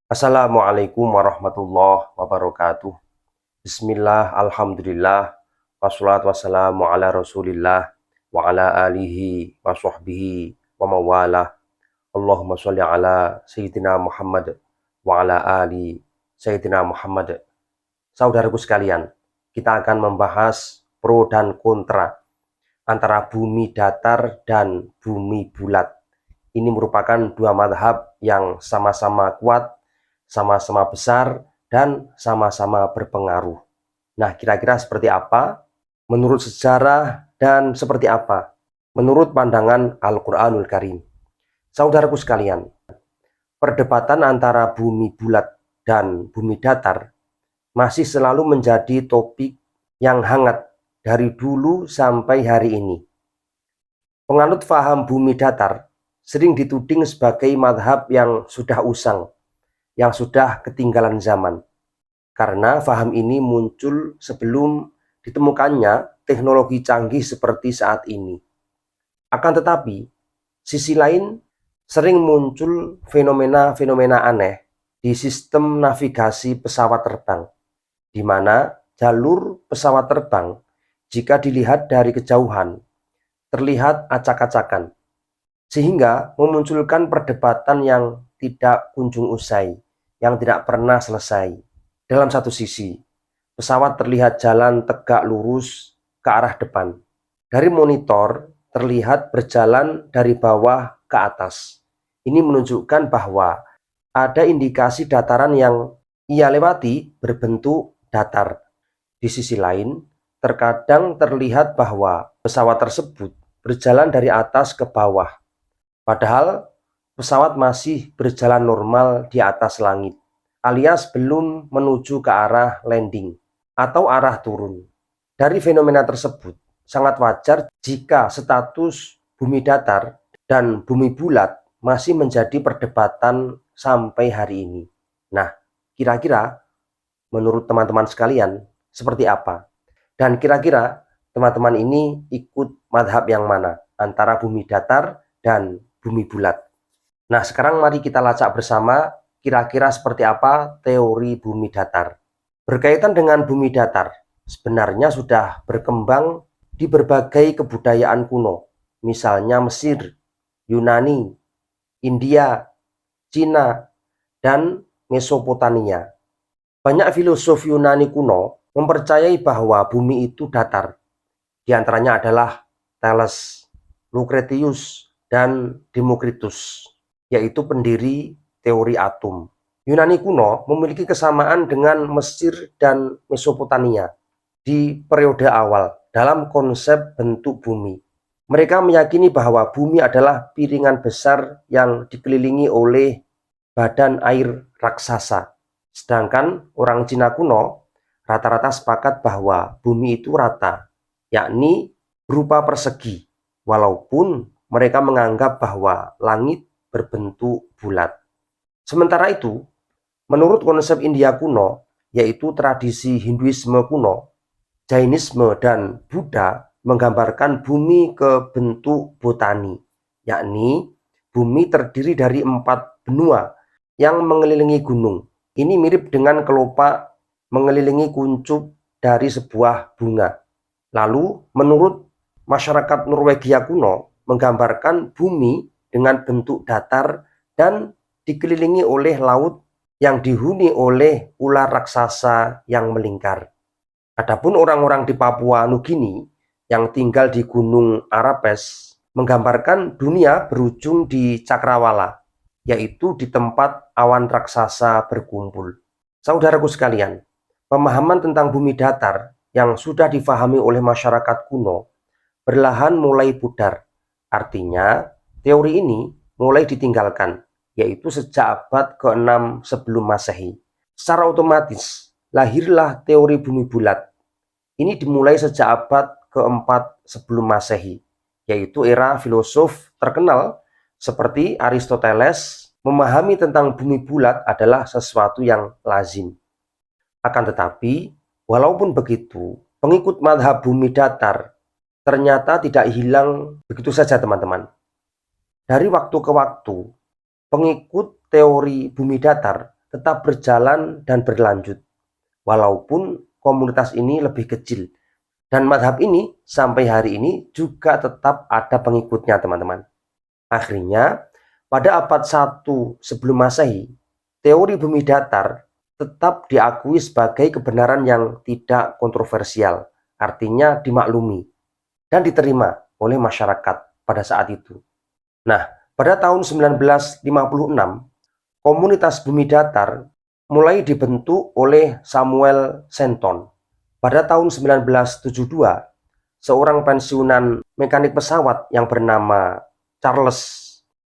Assalamualaikum warahmatullahi wabarakatuh. Bismillah, alhamdulillah, wassalatu wassalamu ala rasulillah, wa ala alihi wa sahbihi wa mawalah. Allahumma sholli ala Sayyidina Muhammad wa ala ali Sayyidina Muhammad. Saudaraku sekalian, kita akan membahas pro dan kontra antara bumi datar dan bumi bulat. Ini merupakan dua mazhab yang sama-sama kuat, sama-sama besar, dan sama-sama berpengaruh. Nah, kira-kira seperti apa menurut sejarah dan seperti apa menurut pandangan Al-Quranul Karim? Saudaraku sekalian, perdebatan antara bumi bulat dan bumi datar masih selalu menjadi topik yang hangat dari dulu sampai hari ini. Penganut faham bumi datar sering dituding sebagai mazhab yang sudah usang, yang sudah ketinggalan zaman. Karena faham ini muncul sebelum ditemukannya teknologi canggih seperti saat ini. Akan tetapi, sisi lain sering muncul fenomena-fenomena aneh di sistem navigasi pesawat terbang, di mana jalur pesawat terbang jika dilihat dari kejauhan terlihat acak-acakan, sehingga memunculkan perdebatan yang tidak kunjung usai, yang tidak pernah selesai. Dalam satu sisi, pesawat terlihat jalan tegak lurus ke arah depan. Dari monitor terlihat berjalan dari bawah ke atas. Ini menunjukkan bahwa ada indikasi dataran yang ia lewati berbentuk datar. Di sisi lain, terkadang terlihat bahwa pesawat tersebut berjalan dari atas ke bawah, padahal pesawat masih berjalan normal di atas langit, alias belum menuju ke arah landing atau arah turun. Dari fenomena tersebut, sangat wajar jika status bumi datar dan bumi bulat masih menjadi perdebatan sampai hari ini. Nah, kira-kira menurut teman-teman sekalian seperti apa? Dan kira-kira teman-teman ini ikut mazhab yang mana? Antara bumi datar dan bumi bulat. Nah, sekarang mari kita lacak bersama kira-kira seperti apa teori bumi datar. Berkaitan dengan bumi datar, sebenarnya sudah berkembang di berbagai kebudayaan kuno, misalnya Mesir, Yunani, India, Cina, dan Mesopotamia. Banyak filosof Yunani kuno mempercayai bahwa bumi itu datar. Di antaranya adalah Thales, Lucretius, dan Demokritus, yaitu pendiri teori atom. Yunani kuno memiliki kesamaan dengan Mesir dan Mesopotamia di periode awal dalam konsep bentuk bumi. Mereka meyakini bahwa bumi adalah piringan besar yang dikelilingi oleh badan air raksasa. Sedangkan orang Cina kuno rata-rata sepakat bahwa bumi itu rata, yakni berupa persegi, walaupun mereka menganggap bahwa langit berbentuk bulat. Sementara itu, menurut konsep India kuno, yaitu tradisi Hinduisme kuno, Jainisme dan Buddha menggambarkan bumi ke bentuk botani, yakni bumi terdiri dari 4 benua yang mengelilingi gunung. Ini mirip dengan kelopak mengelilingi kuncup dari sebuah bunga. Lalu, menurut masyarakat Norwegia kuno, menggambarkan bumi dengan bentuk datar dan dikelilingi oleh laut yang dihuni oleh ular raksasa yang melingkar. Adapun orang-orang di Papua Nugini yang tinggal di Gunung Arapes menggambarkan dunia berujung di cakrawala, yaitu di tempat awan raksasa berkumpul. Saudaraku sekalian, pemahaman tentang bumi datar yang sudah difahami oleh masyarakat kuno perlahan mulai pudar. Artinya, teori ini mulai ditinggalkan, yaitu sejak abad ke-6 sebelum Masehi. Secara otomatis, lahirlah teori bumi bulat. Ini dimulai sejak abad ke-4 sebelum Masehi, yaitu era filosof terkenal seperti Aristoteles memahami tentang bumi bulat adalah sesuatu yang lazim. Akan tetapi, walaupun begitu, pengikut mazhab bumi datar ternyata tidak hilang begitu saja, teman-teman. Dari waktu ke waktu, pengikut teori bumi datar tetap berjalan dan berlanjut, walaupun komunitas ini lebih kecil. Dan madhab ini sampai hari ini juga tetap ada pengikutnya, teman-teman. Akhirnya, pada abad 1 sebelum Masehi, teori bumi datar tetap diakui sebagai kebenaran yang tidak kontroversial, artinya dimaklumi dan diterima oleh masyarakat pada saat itu. Nah, pada tahun 1956, komunitas bumi datar mulai dibentuk oleh Samuel Shenton. Pada tahun 1972, seorang pensiunan mekanik pesawat yang bernama Charles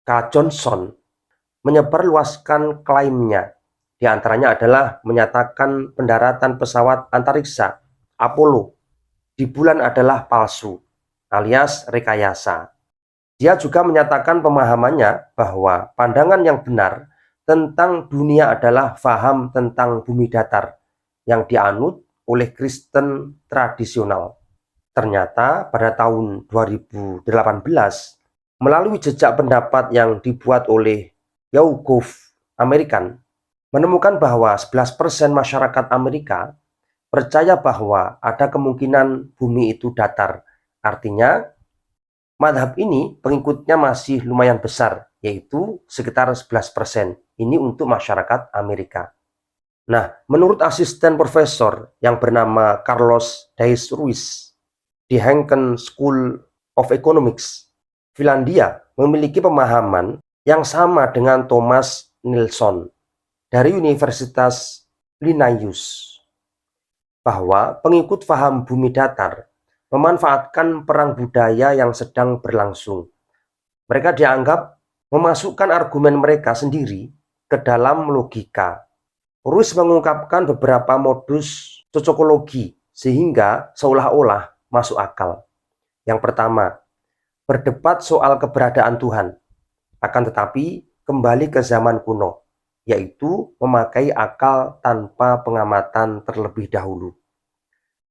K. Johnson menyebarluaskan klaimnya. Di antaranya adalah menyatakan pendaratan pesawat antariksa Apollo di bulan adalah palsu, alias rekayasa. Dia juga menyatakan pemahamannya bahwa pandangan yang benar tentang dunia adalah faham tentang bumi datar yang dianut oleh Kristen tradisional. Ternyata pada tahun 2018, melalui jejak pendapat yang dibuat oleh YouGov American, menemukan bahwa 11% masyarakat Amerika percaya bahwa ada kemungkinan bumi itu datar. Artinya, madhab ini pengikutnya masih lumayan besar, yaitu sekitar 11%. Ini untuk masyarakat Amerika. Nah, menurut asisten profesor yang bernama Carlos Dais Ruiz di Henken School of Economics, Finlandia memiliki pemahaman yang sama dengan Thomas Nilsson dari Universitas Linnaeus, bahwa pengikut faham bumi datar memanfaatkan perang budaya yang sedang berlangsung. Mereka dianggap memasukkan argumen mereka sendiri ke dalam logika. Ruiz mengungkapkan beberapa modus cocokologi sehingga seolah-olah masuk akal. Yang pertama, berdebat soal keberadaan Tuhan, akan tetapi kembali ke zaman kuno, yaitu memakai akal tanpa pengamatan terlebih dahulu.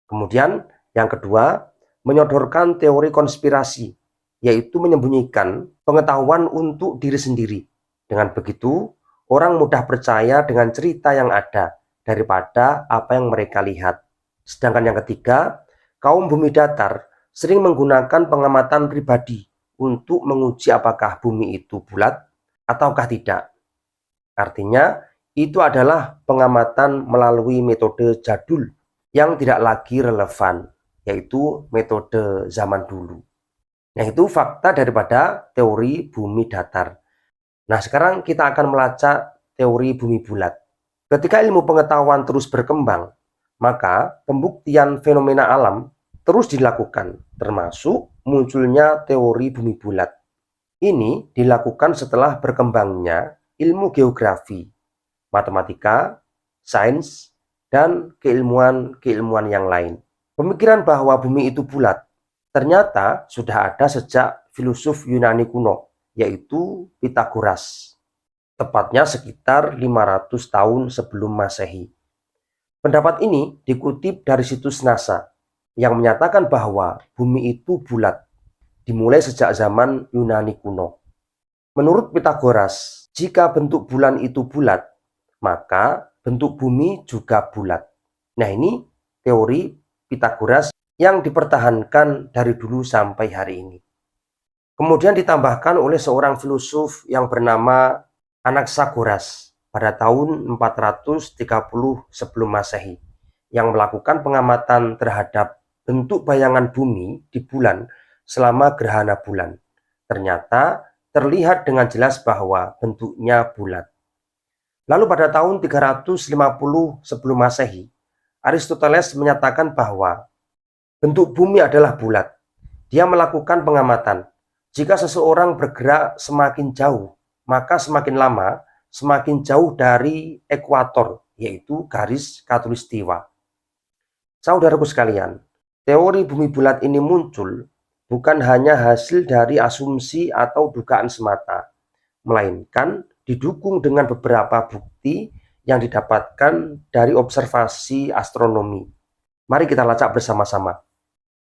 Kemudian yang kedua, menyodorkan teori konspirasi, yaitu menyembunyikan pengetahuan untuk diri sendiri. Dengan begitu, orang mudah percaya dengan cerita yang ada daripada apa yang mereka lihat. Sedangkan yang ketiga, kaum bumi datar sering menggunakan pengamatan pribadi untuk menguji apakah bumi itu bulat ataukah tidak. Artinya, itu adalah pengamatan melalui metode jadul yang tidak lagi relevan, yaitu metode zaman dulu. Nah, itu fakta daripada teori bumi datar. Nah, sekarang kita akan melacak teori bumi bulat. Ketika ilmu pengetahuan terus berkembang, maka pembuktian fenomena alam terus dilakukan, termasuk munculnya teori bumi bulat. Ini dilakukan setelah berkembangnya ilmu geografi, matematika, sains, dan keilmuan-keilmuan yang lain. Pemikiran bahwa bumi itu bulat ternyata sudah ada sejak filsuf Yunani kuno, yaitu Pythagoras, tepatnya sekitar 500 tahun sebelum Masehi. Pendapat ini dikutip dari situs NASA yang menyatakan bahwa bumi itu bulat, dimulai sejak zaman Yunani kuno. Menurut Pythagoras, jika bentuk bulan itu bulat, maka bentuk bumi juga bulat. Nah, ini teori Pythagoras yang dipertahankan dari dulu sampai hari ini. Kemudian ditambahkan oleh seorang filsuf yang bernama Anaxagoras pada tahun 430 sebelum Masehi, yang melakukan pengamatan terhadap bentuk bayangan bumi di bulan selama gerhana bulan. Ternyata terlihat dengan jelas bahwa bentuknya bulat. Lalu pada tahun 350 sebelum Masehi, Aristoteles menyatakan bahwa bentuk bumi adalah bulat. Dia melakukan pengamatan. Jika seseorang bergerak semakin jauh, maka semakin lama semakin jauh dari ekuator, yaitu garis khatulistiwa. Saudaraku sekalian, teori bumi bulat ini muncul bukan hanya hasil dari asumsi atau dugaan semata, melainkan didukung dengan beberapa bukti yang didapatkan dari observasi astronomi. Mari kita lacak bersama-sama.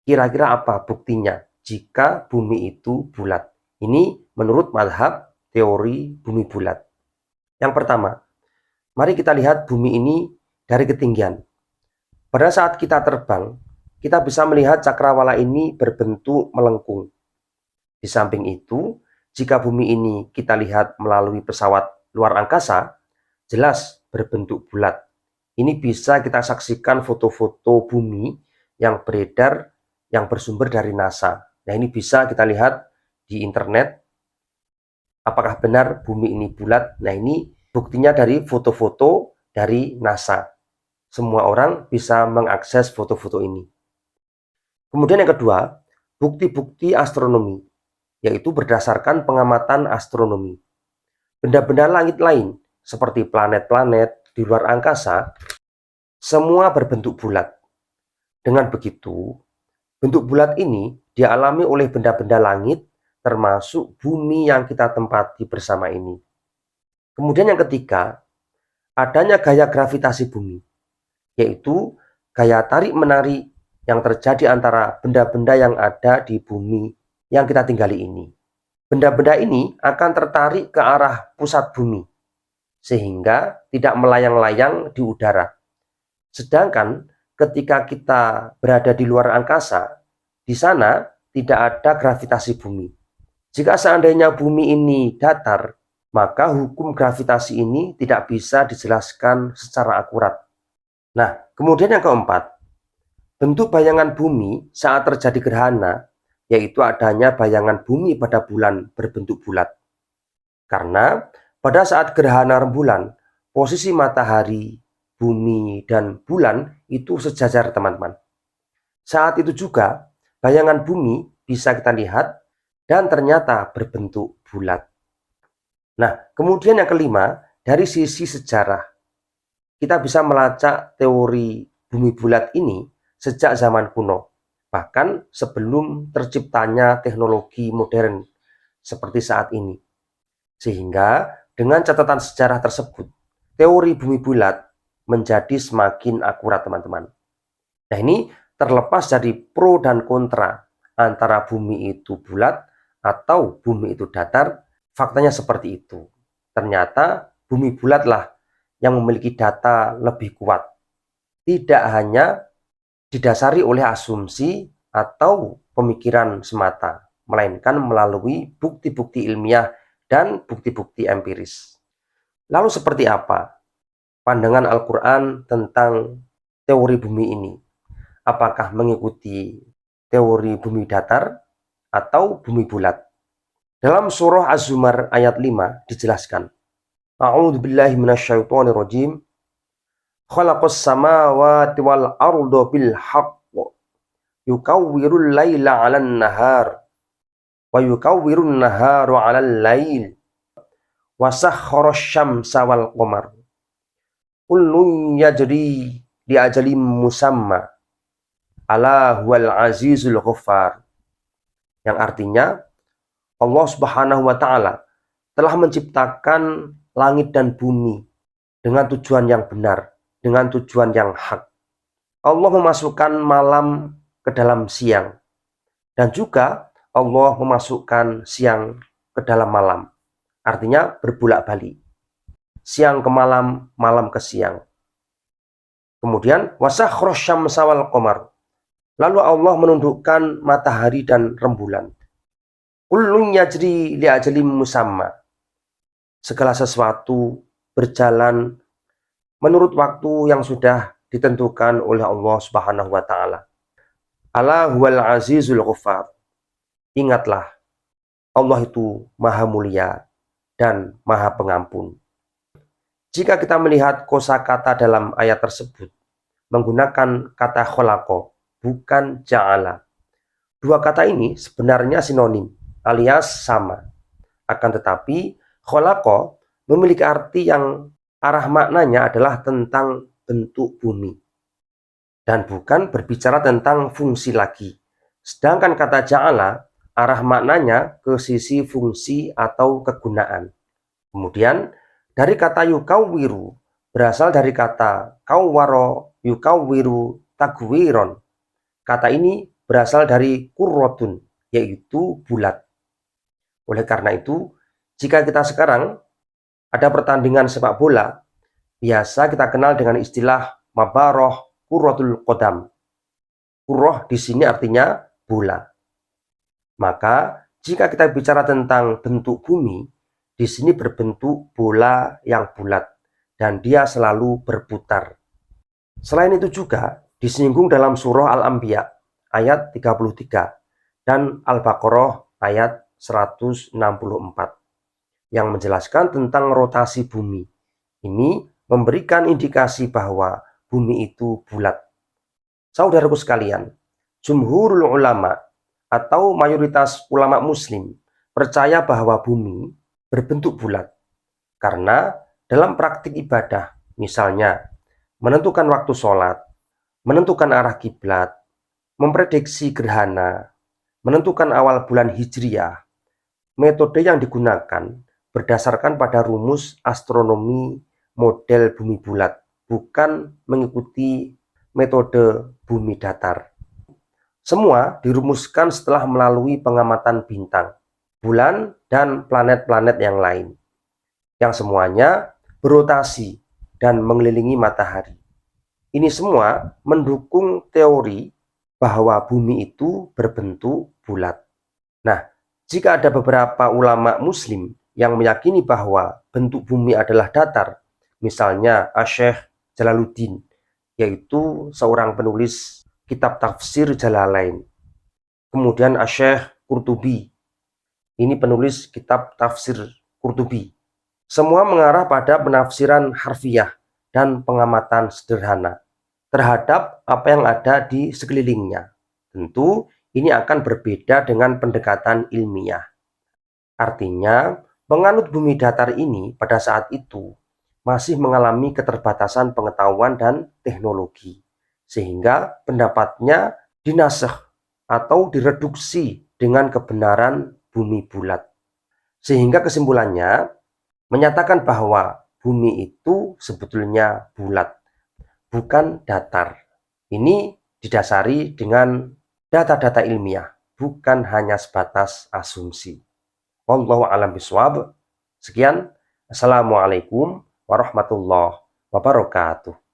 Kira-kira apa buktinya jika bumi itu bulat? Ini menurut mazhab teori bumi bulat. Yang pertama, Mari kita lihat bumi ini dari ketinggian. Pada saat kita terbang, kita bisa melihat cakrawala ini berbentuk melengkung. Di samping itu, jika bumi ini kita lihat melalui pesawat luar angkasa, jelas berbentuk bulat. Ini bisa kita saksikan foto-foto bumi yang beredar yang bersumber dari NASA. Nah, ini bisa kita lihat di internet. Apakah benar bumi ini bulat? Nah, ini buktinya dari foto-foto dari NASA. Semua orang bisa mengakses foto-foto ini. Kemudian yang kedua, bukti-bukti astronomi, yaitu berdasarkan pengamatan astronomi. Benda-benda langit lain, seperti planet-planet di luar angkasa, semua berbentuk bulat. Dengan begitu, bentuk bulat ini dialami oleh benda-benda langit, termasuk bumi yang kita tempati bersama ini. Kemudian yang ketiga, adanya gaya gravitasi bumi, yaitu gaya tarik-menarik yang terjadi antara benda-benda yang ada di bumi yang kita tinggali ini. Benda-benda ini akan tertarik ke arah pusat bumi, sehingga tidak melayang-layang di udara. Sedangkan ketika kita berada di luar angkasa, di sana tidak ada gravitasi bumi. Jika seandainya bumi ini datar, maka hukum gravitasi ini tidak bisa dijelaskan secara akurat. Nah, kemudian yang keempat, bentuk bayangan bumi saat terjadi gerhana, yaitu adanya bayangan bumi pada bulan berbentuk bulat. Karena pada saat gerhana rembulan, posisi matahari, bumi, dan bulan itu sejajar, teman-teman. Saat itu juga, bayangan bumi bisa kita lihat dan ternyata berbentuk bulat. Nah, kemudian yang kelima, dari sisi sejarah, kita bisa melacak teori bumi bulat ini sejak zaman kuno, bahkan sebelum terciptanya teknologi modern seperti saat ini. Sehingga dengan catatan sejarah tersebut, teori bumi bulat menjadi semakin akurat, teman-teman. Nah, ini terlepas dari pro dan kontra antara bumi itu bulat atau bumi itu datar. Faktanya seperti itu. Ternyata bumi bulatlah yang memiliki data lebih kuat. Tidak hanya didasari oleh asumsi atau pemikiran semata, melainkan melalui bukti-bukti ilmiah dan bukti-bukti empiris. Lalu seperti apa pandangan Al-Quran tentang teori bumi ini? Apakah mengikuti teori bumi datar atau bumi bulat? Dalam surah Az-Zumar ayat 5 dijelaskan, A'udzu billahi minasyaitonir rajim. Khalaqas samawati wal arda bil haqq yukawwirul laila 'alan nahar wa yukawwirun nahara 'alal lail wa sakhkharash syamsa wal qamar kullun yajri li ajalin musamma ala huwal azizul ghaffar. Yang artinya, Allah Subhanahu wa Ta'ala telah menciptakan langit dan bumi dengan tujuan yang benar, dengan tujuan yang hak. Allah memasukkan malam ke dalam siang, dan juga Allah memasukkan siang ke dalam malam. Artinya berbolak-balik, siang ke malam, malam ke siang. Kemudian wasakhkharash syamsa wal qamar. Lalu Allah menundukkan matahari dan rembulan. Kullun yajri li ajalin musamma. Segala sesuatu berjalan menurut waktu yang sudah ditentukan oleh Allah Subhanahu wa Ta'ala. Ala huwal azizul ghaffar. Ingatlah, Allah itu maha mulia dan maha pengampun. Jika kita melihat kosakata dalam ayat tersebut menggunakan kata khalaqa, bukan ja'ala. Dua kata ini sebenarnya sinonim alias sama. Akan tetapi khalaqa memiliki arti yang arah maknanya adalah tentang bentuk bumi dan bukan berbicara tentang fungsi lagi. Sedangkan kata ja'ala arah maknanya ke sisi fungsi atau kegunaan. Kemudian dari kata yukawwiru berasal dari kata kawwaro yukawwiru tagwiron. Kata ini berasal dari kurrotun, yaitu bulat. Oleh karena itu, jika kita sekarang ada pertandingan sepak bola, Biasa kita kenal dengan istilah mabaroh kurratul qadam. Kurroh di sini artinya bola. Maka jika kita bicara tentang bentuk bumi, di sini berbentuk bola yang bulat dan dia selalu berputar. Selain itu juga disinggung dalam surah Al-Anbiya ayat 33 dan Al-Baqarah ayat 164 yang menjelaskan tentang rotasi bumi. Ini memberikan indikasi bahwa bumi itu bulat. Saudaraku sekalian, jumhurul ulama atau mayoritas ulama muslim percaya bahwa bumi berbentuk bulat karena dalam praktik ibadah, misalnya menentukan waktu sholat, menentukan arah kiblat, memprediksi gerhana, menentukan awal bulan Hijriyah, metode yang digunakan berdasarkan pada rumus astronomi model bumi bulat, bukan mengikuti metode bumi datar. Semua dirumuskan setelah melalui pengamatan bintang, bulan, dan planet-planet yang lain, yang semuanya berotasi dan mengelilingi matahari. Ini semua mendukung teori bahwa bumi itu berbentuk bulat. Nah, jika ada beberapa ulama muslim yang meyakini bahwa bentuk bumi adalah datar, misalnya Asy-Syaikh Jalaluddin, yaitu seorang penulis kitab tafsir Jalalain. Kemudian Asy-Syaikh Qurtubi, ini penulis kitab tafsir Qurtubi. Semua mengarah pada penafsiran harfiah dan pengamatan sederhana terhadap apa yang ada di sekelilingnya. Tentu ini akan berbeda dengan pendekatan ilmiah. Artinya, penganut bumi datar ini pada saat itu masih mengalami keterbatasan pengetahuan dan teknologi, sehingga pendapatnya dinasakh atau direduksi dengan kebenaran bumi bulat. Sehingga kesimpulannya menyatakan bahwa bumi itu sebetulnya bulat, bukan datar. Ini didasari dengan data-data ilmiah, bukan hanya sebatas asumsi. Wallahu a'lam bishawab. Sekian. Assalamualaikum warahmatullahi wabarakatuh.